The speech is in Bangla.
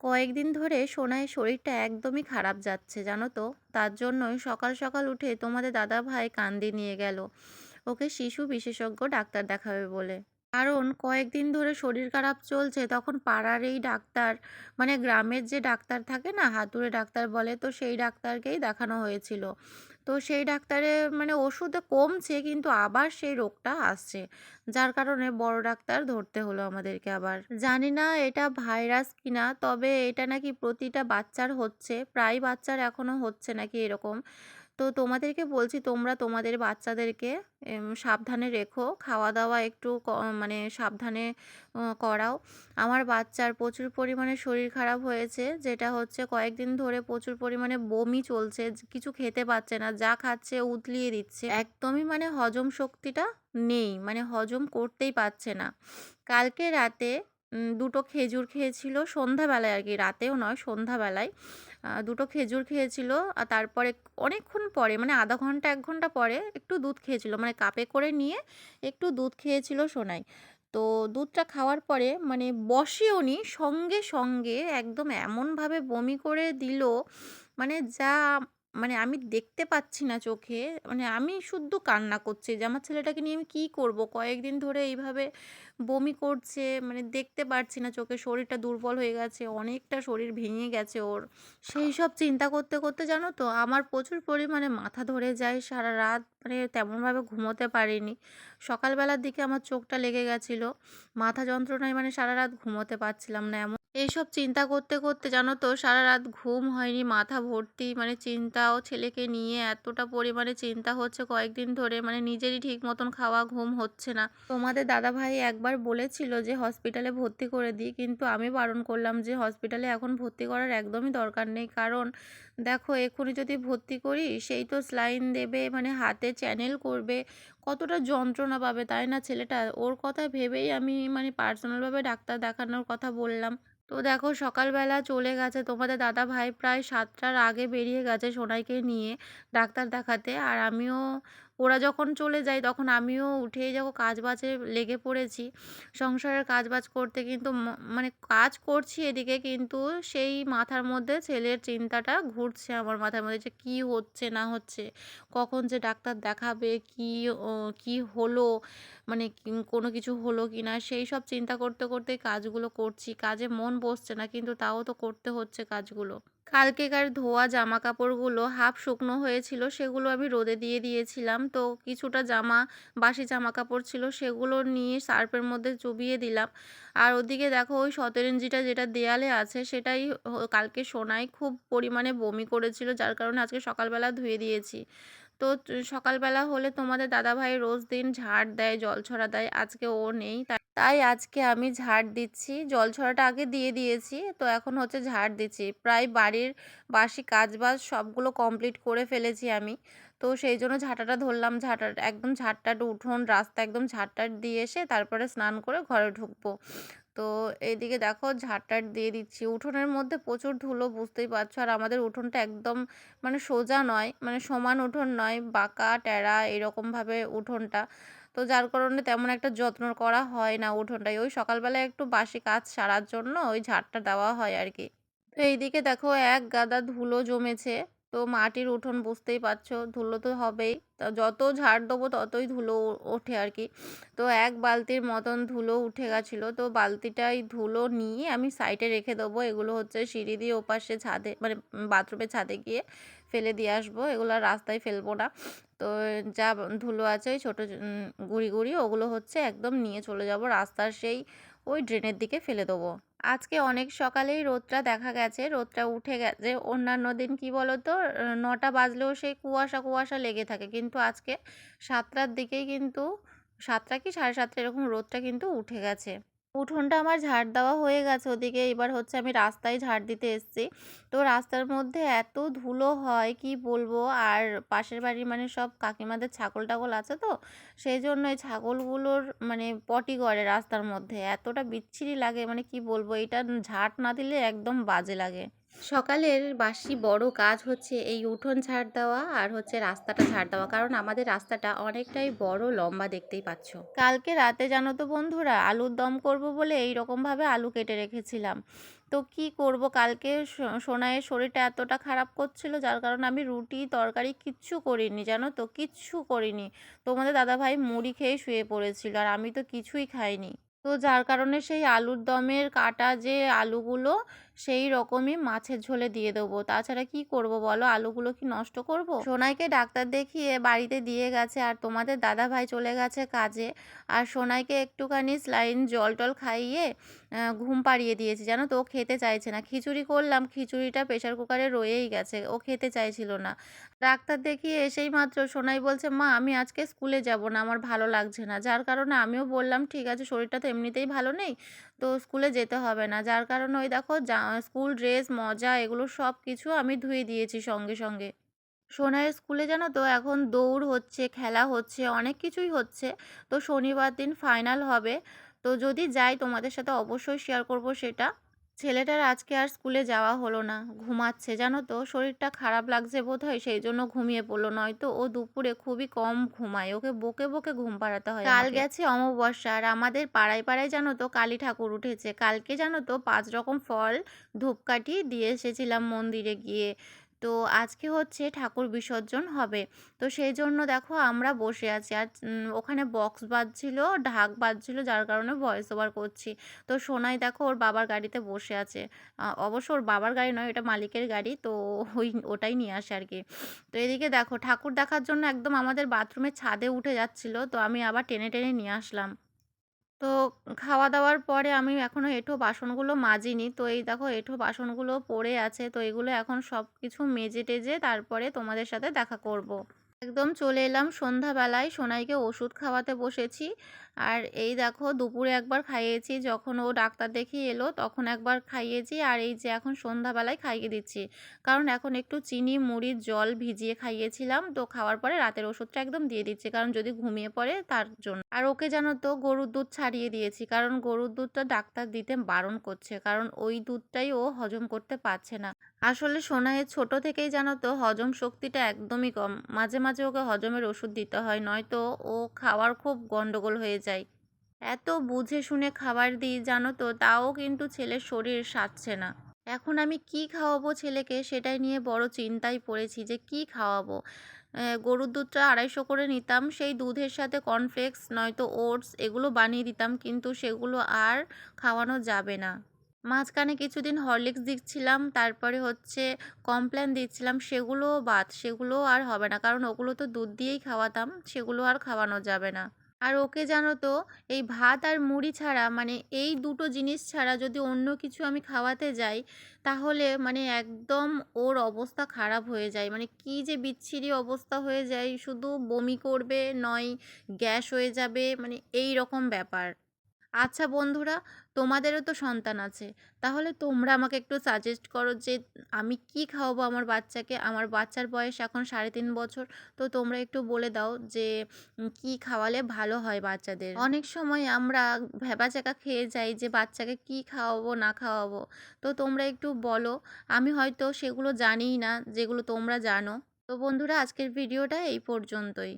কয়েকদিন ধরে সোনাইয়ের শরীরটা একদমই খারাপ যাচ্ছে জানো তো। তার জন্যই সকাল সকাল উঠে তোমাদের দাদা ভাই কান্দি নিয়ে গেল ওকে শিশু বিশেষজ্ঞ ডাক্তার দেখাবে বলে। কারণ কয়েকদিন ধরে শরীর খারাপ চলছে, তখন পাড়ার এই ডাক্তার, মানে গ্রামের যে ডাক্তার থাকে না, হাতুড়ে ডাক্তার বলে, তো সেই ডাক্তারকেই দেখানো হয়েছিল। তো সেই ডাক্তারে মানে ওষুধে কমছে কিন্তু আবার সেই রোগটা আসছে, যার কারণে বড় ডাক্তার ধরতে হলো আমাদেরকে আবার। জানি না এটা ভাইরাস কিনা, তবে এটা নাকি প্রতিটা বাচ্চার হচ্ছে, প্রায় বাচ্চার এখনো হচ্ছে নাকি এরকম। তো তোমাদেরকে বলছি তোমরা তোমাদের বাচ্চাদেরকে সাবধানে রেখো, খাওয়া দাওয়া একটু মানে সাবধানে করাও। আমার বাচ্চার প্রচুর পরিমাণে শরীর খারাপ হয়েছে, যেটা হচ্ছে কয়েকদিন ধরে প্রচুর পরিমাণে বমি চলছে, কিছু খেতে পাচ্ছে না, যা খাচ্ছে উতলিয়ে দিচ্ছে, একদমই মানে হজম শক্তিটা নেই, মানে হজম করতেই পারছে না। কালকে রাতে দুটো খেজুর খেয়েছিল সন্ধ্যাবেলায় আর কি, রাতেও নয় সন্ধ্যাবেলায়। দুটো খেজুর খেয়েছিল, আর তারপরে অনেকক্ষণ পরে মানে আধা ঘন্টা ১ ঘন্টা পরে একটু দুধ খেয়েছিল, মানে কাপে করে নিয়ে একটু দুধ খেয়েছিল সোনাই। তো দুধটা খাওয়ার পরে মানে বসেও নি, সঙ্গে সঙ্গে একদম এমনভাবে বমি করে দিল, মানে যা, মানে আমি দেখতে পাচ্ছি না চোখে, মানে আমি শুদ্ধ কান্না করছি যে আমার ছেলেটাকে নিয়ে আমি কী করব, কয়েকদিন ধরে এইভাবে বমি করছে, মানে দেখতে পারছি না চোখে, শরীরটা দুর্বল হয়ে গেছে, অনেকটা শরীর ভেঙে গেছে ওর। সেই সব চিন্তা করতে করতে জানো তো আমার প্রচুর পরিমাণে মাথা ধরে যায়, সারা রাত মানে তেমনভাবে ঘুমোতে পারিনি। সকালবেলার দিকে আমার চোখটা লেগে গেছিলো, মাথা যন্ত্রণায় মানে সারা রাত ঘুমোতে পারছিলাম না এমন। এইসব চিন্তা করতে করতে জানো তো সারা রাত ঘুম হয়নি, মাথা ভর্তি মানে চিন্তা, ও ছেলেকে নিয়ে এতটা পরিমাণে চিন্তা হচ্ছে কয়েকদিন ধরে, মানে নিজেরই ঠিক মতন খাওয়া ঘুম হচ্ছে না। তোমাদের দাদাভাই একবার বলেছিল যে হসপিটালে ভর্তি করে দিই, কিন্তু আমি বারণ করলাম যে হসপিটালে এখন ভর্তি করার একদমই দরকার নেই। কারণ দেখো এক্ষুনি যদি ভর্তি করি সেই তো স্লাইন দেবে, মানে হাতে চ্যানেল করবে, কতটা যন্ত্রণা পাবে তাই না ছেলেটা। ওর কথা ভেবেই আমি মানে পার্সোনালভাবে ডাক্তার দেখানোর কথা বললাম। তো দেখো সকালবেলা চলে গেছে তোমাদের দাদা ভাই, প্রায় ৭টার আগে বেরিয়ে গেছে সোনাইকে নিয়ে ডাক্তার দেখাতে, আর আমিও, ওরা যখন চলে যায় তখন আমিও উঠেই যখন কাজ বাজে লেগে পড়েছি, সংসারের কাজ বাজ করতে, কিন্তু মানে কাজ করছি এদিকে, কিন্তু সেই মাথার মধ্যে ছেলের চিন্তাটা ঘুরছে আমার মাথার মধ্যে, যে কী হচ্ছে না হচ্ছে, কখন যে ডাক্তার দেখাবে, কি হলো, মানে কোনো কিছু হলো কি না, সেই সব চিন্তা করতে করতেই কাজগুলো করছি। কাজে মন বসছে না, কিন্তু তাও তো করতে হচ্ছে কাজগুলো। কালকেকার ধোয়া জামা কাপড়গুলো হাফ শুকনো হয়েছিল, সেগুলো আমি রোদে দিয়ে দিয়েছিলাম। তো কিছুটা জামা, বাসি জামা কাপড় ছিল, সেগুলো নিয়ে সার্ফের মধ্যে চুবিয়ে দিলাম। আর ওদিকে দেখো ওই সতরঞ্জিটা যেটা দেয়ালে আছে সেটাই কালকে সোনাই খুব পরিমাণে বমি করেছিল, যার কারণে আজকে সকালবেলা ধুয়ে দিয়েছি। তো সকালবেলা হলে তোমাদের দাদাভাই রোজ দিন ঝাড় দেয়, জল ছড়া দেয়, আজকে ও নেই, তাই আজকে আমি ঝাড় দিচ্ছি। জল ছড়াটা আগে দিয়ে দিয়েছি, তো এখন হচ্ছে ঝাড় দিচ্ছি। প্রায় বাড়ির বাসি কাজবাজ সবগুলো কমপ্লিট করে ফেলেছি আমি। তো সেই জন্য ঝাঁটাটা ধরলাম, একদম ঝাড়টাট উঠোন রাস্তা একদম ঝাড়টাট দিয়ে এসে তারপরে স্নান করে ঘরে ঢুকবো। তো এইদিকে দেখো ঝাড়টাট দিয়ে দিচ্ছি। উঠোনের মধ্যে প্রচুর ধুলো, বুঝতেই পারছো। আর আমাদের উঠোনটা একদম মানে সোজা নয়, মানে সমান উঠোন নয়, বাঁকা টেরা এরকমভাবে উঠোনটা। তো যার কারণে তেমন একটা যত্ন করা হয় না উঠোনটায়। ওই সকালবেলায় একটু বাসি কাজ সারার জন্য ওই ঝাড়টা দেওয়া হয় আর কি। তো এইদিকে দেখো এক গাদা ধুলো জমেছে। তো মাটির উঠোন বুঝতেই পারছো, ধুলো তো হবেই। তা যত ঝাড় দেবো ততই ধুলো ওঠে আর কি। তো এক বালতির মতন ধুলো উঠে গেছিলো। তো বালতিটাই ধুলো নিয়ে আমি সাইডে রেখে দেবো। এগুলো হচ্ছে সিঁড়ি দিয়ে ওপাশে ছাদে, মানে বাথরুমের ছাদে গিয়ে ফেলে দিয়ে আসবো। এগুলো আর রাস্তায় ফেলবো না। তো যা ধুলো আছে ওই ছোটো গুঁড়ি গুঁড়ি ওগুলো হচ্ছে একদম নিয়ে চলে যাব রাস্তার সেই ওই ড্রেনের দিকে ফেলে দেবো। আজকে অনেক সকালেই রোদটা দেখা গেছে, রোদটা উঠে গেছে। অন্যান্য দিন কি বলতো ৯টা বাজলেও সেই কুয়াশা কুয়াশা লেগে থাকে, কিন্তু আজকে ৭টার দিকেই কিন্তু, ৭টা কি ৭:৩০ এরকম রোদটা কিন্তু উঠে গেছে। উঠোনটা আমার ঝাড় দেওয়া হয়ে গেছে ওদিকে, এবার হচ্ছে আমি রাস্তায় ঝাড় দিতে এসেছি। তো রাস্তার মধ্যে এত ধুলো হয় কি বলবো। আর পাশের বাড়ির মানে সব কাকিমাদের ছাগল টাগল আছে, তো সেই জন্য এই ছাগলগুলোর মানে পটি করে রাস্তার মধ্যে, এতটা বিচ্ছিরি লাগে মানে কি বলবো, এটা ঝাড় না দিলে একদম বাজে লাগে। সকালের বাসি বড় কাজ হচ্ছে এই উঠোন ঝাড় দেওয়া আর হচ্ছে রাস্তাটা ঝাড় দেওয়া, কারণ আমাদের রাস্তাটা অনেকটাই বড় লম্বা, দেখতেই পাচ্ছ। কালকে রাতে জানো তো বন্ধুরা, আলুর দম করব বলে এই রকম ভাবে আলু কেটে রেখেছিলাম। তো কি করব, কালকে সোনাইয়ের শরীরটা এতটা খারাপ করছিল, যার কারণে আমি রুটি তরকারি কিচ্ছু করিনি, জানো তো, কিচ্ছু করিনি। তোমাদের দাদাভাই মুড়ি খেয়ে শুয়ে পড়েছিল আর আমি তো কিছুই খাইনি। তো যার কারণে সেই আলুর দমের কাটা যে আলুগুলো, সেই রকমই মাছের ঝোলে দিয়ে দেবো। তাছাড়া কি করব বলো, আলুগুলো কি নষ্ট করব? সোনাইকে ডাক্তার দেখিয়ে বাড়িতে দিয়ে গেছে আর তোমাদের দাদা ভাই চলে গেছে কাজে। আর সোনাইকে একটুখানি স্যালাইন জল টল খাইয়ে ঘুম পাড়িয়ে দিয়েছি, জানো তো। ও খেতে চাইছে না। খিচুড়ি করলাম, খিচুড়িটা প্রেশার কুকারে রয়েই গেছে, ও খেতে চাইছিল না। ডাক্তার দেখিয়ে এসেই মাত্র সোনাই বলছে, মা আমি আজকে স্কুলে যাব না, আমার ভালো লাগছে না। যার কারণে আমিও বললাম ঠিক আছে, শরীরটা তো এমনিতেই ভালো নেই, তো স্কুলে যেতে হবে না। যার কারণে ওই দেখো স্কুল ড্রেস মজা এগুলো সব কিছু আমি ধুয়ে দিয়েছি সঙ্গে সঙ্গে। সোনাইয়ের স্কুলে জানো তো এখন দৌড় হচ্ছে, খেলা হচ্ছে, অনেক কিছুই হচ্ছে। তো শনিবার দিন ফাইনাল হবে। তো যদি যাই তোমাদের সাথে অবশ্যই শেয়ার করব সেটা। ছেলেটার আজকে আর স্কুলে যাওয়া হলো না, ঘুমাচ্ছে, জানো তো। শরীরটা খারাপ লাগছে বোধহয়, সেই জন্য ঘুমিয়ে পড়লো, নয়তো ও দুপুরে খুবই কম ঘুমায়, ওকে বকে বকে ঘুম পাড়াতে হয় কাল আমাকে। গেছে অমাবস্যা আর আমাদের পাড়ায় পাড়ায় জানো তো কালী ঠাকুর উঠেছে কালকে, জানো তো। 5 রকম ফল ধূপকাঠি দিয়ে এসেছিলাম মন্দিরে গিয়ে। তো আজকে হচ্ছে ঠাকুর বিসর্জন হবে। তো সেই জন্য দেখো আমরা বসে আছি আর ওখানে বক্স বাজছিল, ঢাক বাজছিল, যার কারণে ভয়েস ওভার করছি। তো সোনাই দেখো ওর বাবার গাড়িতে বসে আছে। অবশ্য ওর বাবার গাড়ি নয়, এটা মালিকের গাড়ি, তো ওটাই নিয়ে আসে আর কি। তো এদিকে দেখো ঠাকুর দেখার জন্য একদম আমাদের বাথরুমের ছাদে উঠে যাচ্ছিল, তো আমি আবার টেনে টেনে নিয়ে আসলাম। তো খাওয়া দাওয়ার পরে আমি এখনো এঁঠো বাসনগুলো মাজিনি। তো এই দেখো এঁঠো বাসনগুলো পড়ে আছে, তো এগুলো এখন সব কিছু মেজে টেজে তারপরে তোমাদের সাথে দেখা করব। একদম চলে এলাম সন্ধ্যাবেলায়, সোনাইকে ওষুধ খাওয়াতে বসেছি। আর এই দেখো দুপুরে একবার খাইয়েছি, যখন ও ডাক্তার দেখিয়ে এলো তখন একবার খাইয়েছি, আর এই যে এখন সন্ধ্যাবেলায় খাইয়ে দিচ্ছি। কারণ এখন একটু চিনি মুড়ির জল ভিজিয়ে খাইয়েছিলাম, তো খাওয়ার পরে রাতের ওষুধটা একদম দিয়ে দিচ্ছি, কারণ যদি ঘুমিয়ে পড়ে তার জন্য। আর ওকে জানো তো গরুর দুধ ছাড়িয়ে দিয়েছি, কারণ গরুর দুধটা ডাক্তার দিতে বারণ করছে, কারণ ওই দুধটাই ও হজম করতে পারছে না। আসলে সোনাইয়ের ছোট থেকেই জানো তো হজম শক্তিটা একদমই কম, মাঝে মাঝে ওকে হজমের ওষুধ দিতে হয়, নয়তো ও খাওয়ার খুব গন্ডগোল হয়ে যায়। এত বুঝে শুনে খাবার দিই জানো তো, তাও কিন্তু ছেলের শরীর সাথছে না। এখন আমি কি খাওয়াবো ছেলেকে সেটাই নিয়ে বড় চিন্তায় পড়েছি যে কি খাওয়াবো। গরুর দুধটা 250 করে নিতাম, সেই দুধের সাথে কর্নফ্লেক্স নয়তো ওটস এগুলো বানিয়ে দিতাম, কিন্তু সেগুলো আর খাওয়ানো যাবে না। মাঝখানে কিছুদিন হরলিক্স দিচ্ছিলাম, তারপরে হচ্ছে কমপ্ল্যান দিচ্ছিলাম, সেগুলোও বাদ, সেগুলোও আর হবে না, কারণ ওগুলো তো দুধ দিয়েই খাওয়াতাম, সেগুলো আর খাওয়ানো যাবে না। আর ওকে জানো তো এই ভাত আর মুড়ি ছাড়া, মানে এই দুটো জিনিস ছাড়া যদি অন্য কিছু আমি খাওয়াতে যাই, তাহলে মানে একদম ওর অবস্থা খারাপ হয়ে যায়, মানে কি যে বিচ্ছিরি অবস্থা হয়ে যায়, শুধু বমি করবে নয় গ্যাস হয়ে যাবে, মানে এই রকম ব্যাপার। আচ্ছা বন্ধুরা, তোমাদেরও তো সন্তান আছে, তাহলে তোমরা আমাকে একটু সাজেস্ট করো যে আমি কি খাওয়াবো আমার বাচ্চাকে। আমার বাচ্চার বয়স এখন 3.5 বছর। তো তোমরা একটু বলে দাও যে কি খাওয়ালে ভালো হয় বাচ্চাদের। অনেক সময় আমরা ভ্যাবাচ্যাকা খেয়ে যাই যে বাচ্চাকে কি খাওয়াবো না খাওয়াবো। তো তোমরা একটু বলো, আমি হয়তো সেগুলো জানিই না যেগুলো তোমরা জানো। তো বন্ধুরা, আজকের ভিডিওটা এই পর্যন্তই।